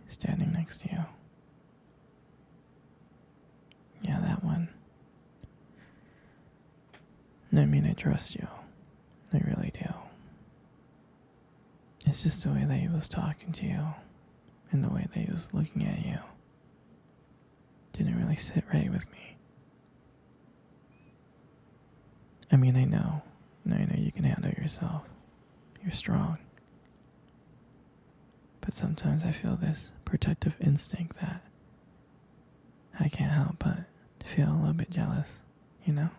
standing next to you. Yeah, that one. I mean, I trust you. I really do. It's just the way that he was talking to you and the way that he was looking at you didn't really sit right with me. I mean, I know you can handle yourself. You're strong. But sometimes I feel this protective instinct that I can't help but feel a little bit jealous, you know?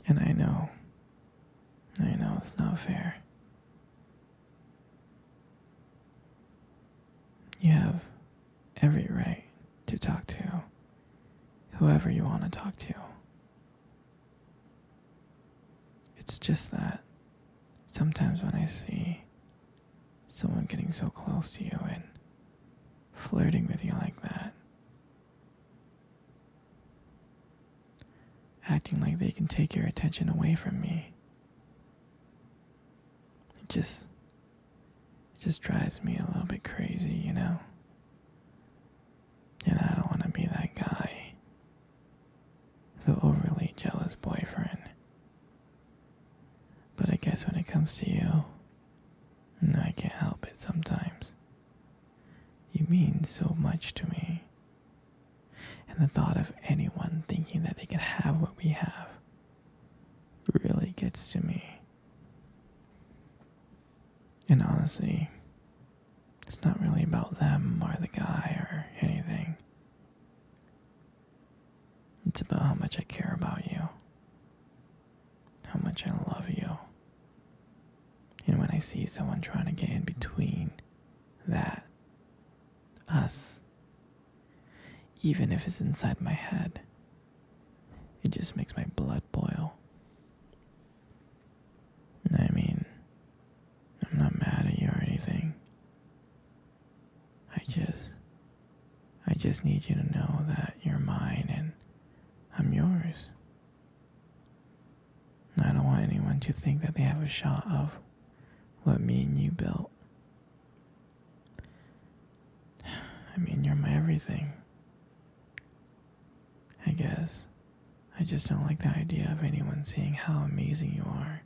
And I know it's not fair. You have every right to talk to whoever you want to talk to. It's just that sometimes when I see someone getting so close to you and flirting with you like that, acting like they can take your attention away from me, it just drives me a little bit crazy, you know? And I don't want to be that guy, the overly jealous boyfriend. But I guess when it comes to you, no, I can't help it sometimes. You mean so much to me. And the thought of anyone thinking that they can have what we have really gets to me. And honestly, it's not really about them or the guy or anything. It's about how much I care about you, how much I love you. And when I see someone trying to get in between that, us, even if it's inside my head, it just makes my blood boil. I mean, I'm not mad at you or anything. I just need you to know that you're mine and I'm yours. I don't want anyone to think that they have a shot of what me and you built. I mean, you're my everything. I guess. I just don't like the idea of anyone seeing how amazing you are.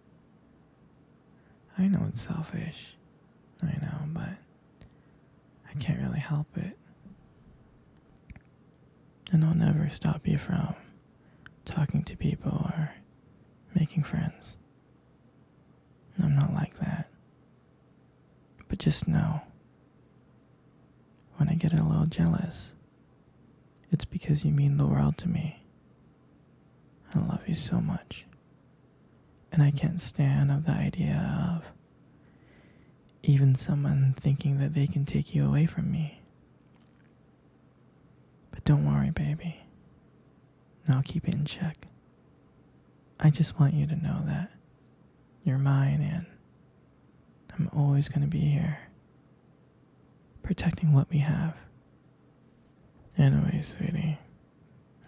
I know it's selfish. I know, but I can't really help it. And I'll never stop you from talking to people or making friends. I'm not like that. But just know, when I get a little jealous, it's because you mean the world to me. I love you so much. And I can't stand of the idea of even someone thinking that they can take you away from me. But don't worry, baby. I'll keep it in check. I just want you to know that you're mine and I'm always going to be here, protecting what we have. Anyway, sweetie,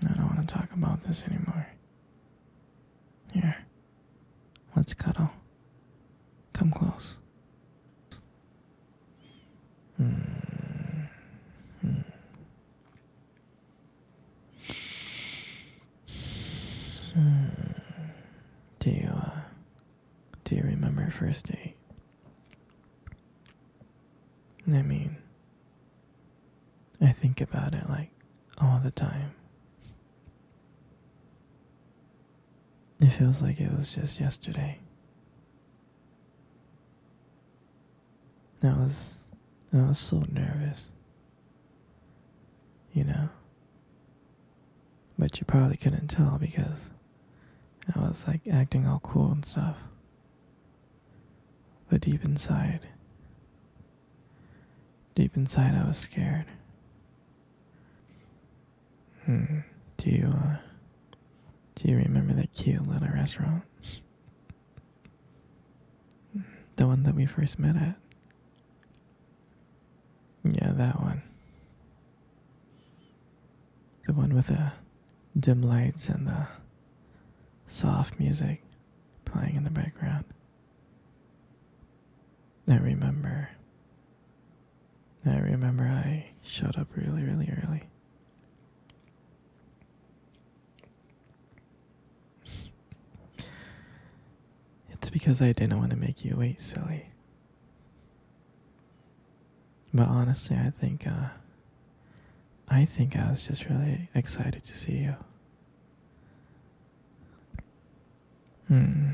I don't want to talk about this anymore. Here, let's cuddle. Come close. Do you remember first date? I mean, I think about it like all the time. It feels like it was just yesterday. I was so nervous, you know? But you probably couldn't tell because I was like acting all cool and stuff. But deep inside I was scared. Do you remember that cute little restaurant? The one that we first met at? Yeah, that one. The one with the dim lights and the soft music playing in the background. I remember showed up really, really early. It's because I didn't want to make you wait, silly. But honestly, I think I was just really excited to see you. Hmm.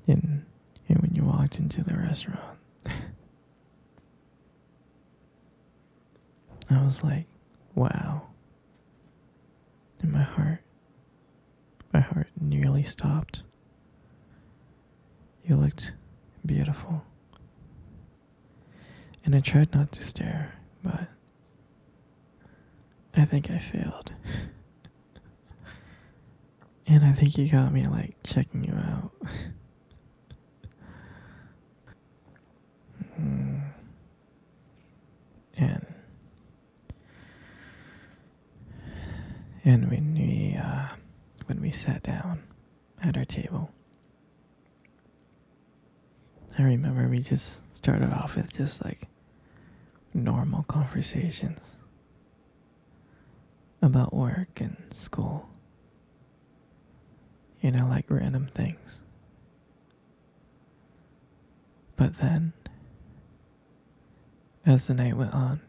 And when you walked into the restaurant, I was like, wow. And my heart nearly stopped. You looked beautiful. And I tried not to stare, but I think I failed. And I think you got me like checking you out. Mm. And when we sat down at our table, I remember we just started off with just like normal conversations about work and school. You know, like random things. But then, as the night went on,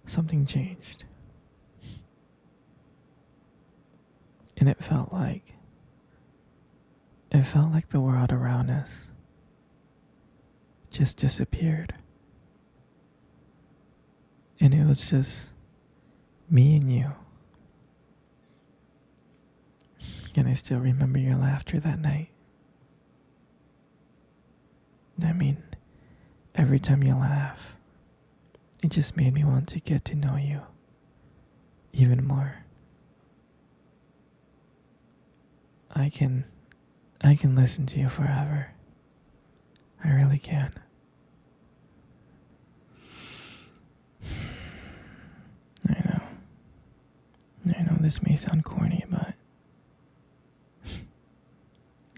something changed. And it felt like the world around us just disappeared. And it was just me and you. And I still remember your laughter that night. I mean, every time you laugh, it just made me want to get to know you even more. I can listen to you forever. I really can. I know this may sound corny, but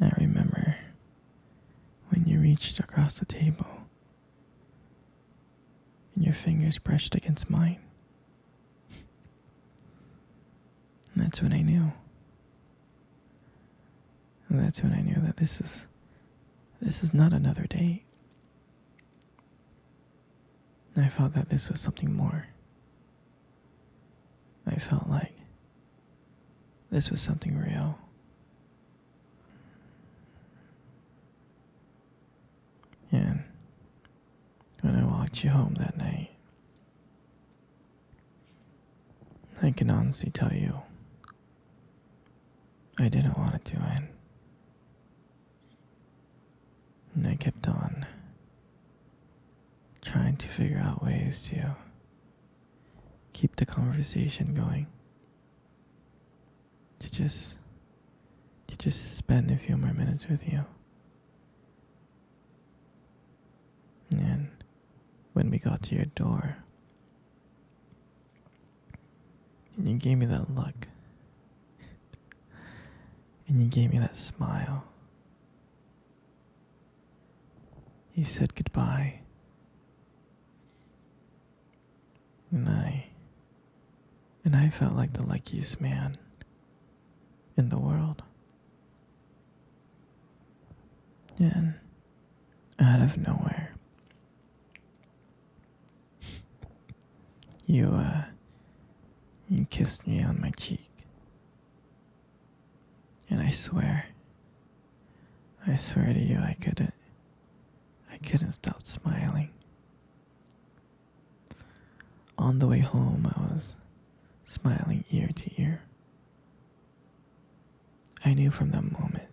I remember when you reached across the table and your fingers brushed against mine. And that's when I knew. And that's when I knew that this is not another date. I felt that this was something more. I felt like this was something real. And when I walked you home that night, I can honestly tell you, I didn't want it to end. And I kept on trying to figure out ways to keep the conversation going. To just spend a few more minutes with you. And when we got to your door, and you gave me that look, and you gave me that smile, you said goodbye, and I felt like the luckiest man in the world. And out of nowhere, you kissed me on my cheek. And I swear to you, I couldn't stop smiling. On the way home, I was smiling ear to ear. I knew from that moment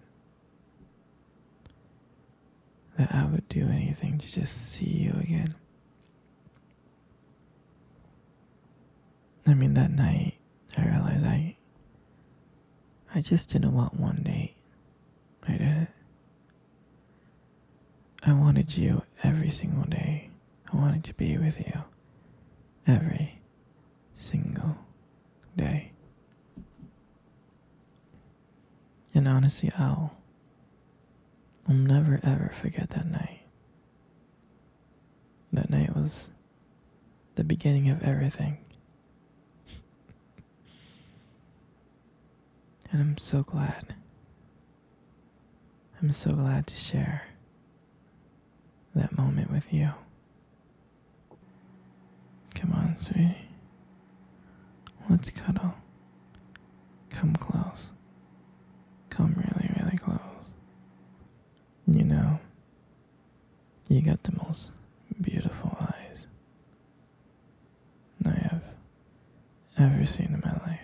that I would do anything to just see you again. I mean, that night, I realized I just didn't want one date. I didn't. I wanted you every single day. I wanted to be with you every single day. And honestly, I'll never ever forget that night. was the beginning of everything. And I'm so glad. I'm so glad to share that moment with you. Come on, sweetie. Let's cuddle. Come close. Come really, really close. You know, you got the most beautiful eyes I have ever seen in my life.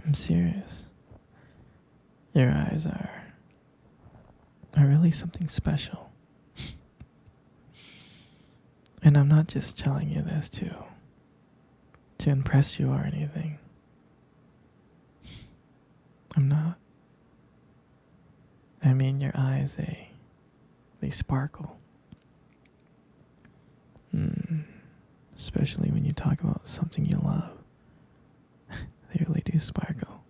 I'm serious. Your eyes are really something special. And I'm not just telling you this to impress you or anything. I'm not. I mean, your eyes, they sparkle. Especially when you talk about something you love. They really do sparkle.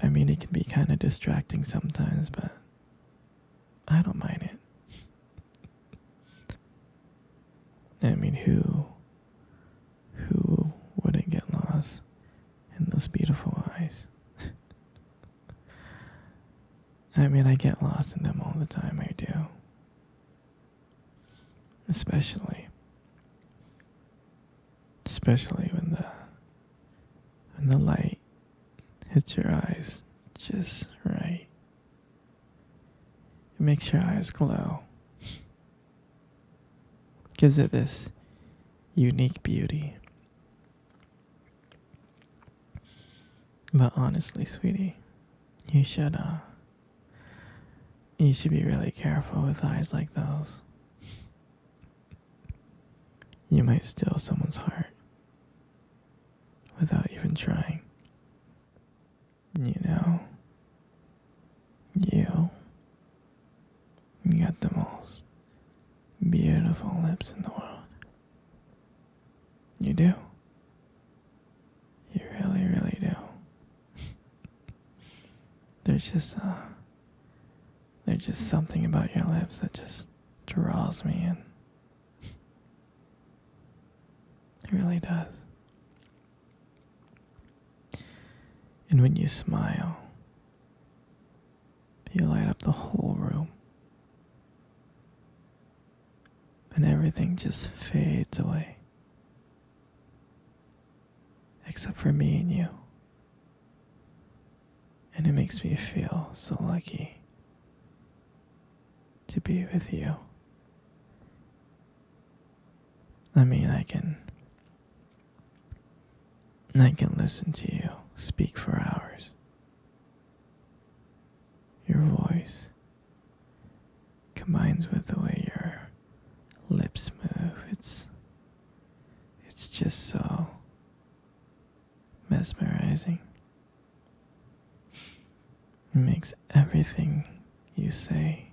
I mean, it can be kind of distracting sometimes, but I don't mind it. I mean, who wouldn't get lost in those beautiful eyes? I mean, I get lost in them all the time, I do. Especially when the light hits your eyes just right. It makes your eyes glow. Gives it this unique beauty. But honestly, sweetie, you should be really careful with eyes like those. You might steal someone's heart without even trying. You know, you got the most beautiful lips in the world. You do. You really, really do. There's just something about your lips that just draws me in. It really does. And when you smile, you light up the whole room. And everything just fades away. Except for me and you. And it makes me feel so lucky to be with you. I mean, I can listen to you speak for hours. Your voice combines with the way your lips move. It's just so mesmerizing. It makes everything you say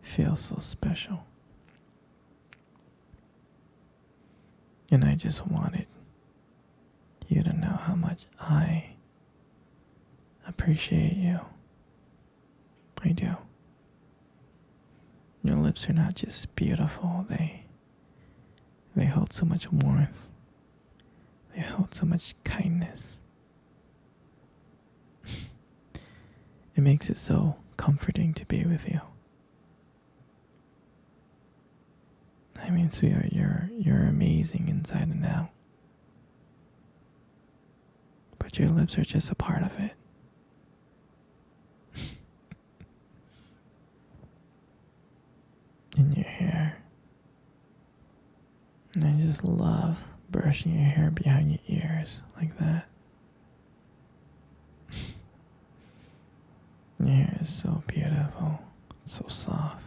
feel so special. And I just wanted you to know how much I appreciate you. I do. Your lips are not just beautiful, they hold so much warmth. They hold so much kindness. It makes it so comforting to be with you. I mean, sweetheart, you're amazing inside and out. But your lips are just a part of it. And your hair. And I just love brushing your hair behind your ears like that. Your hair is so beautiful. It's so soft.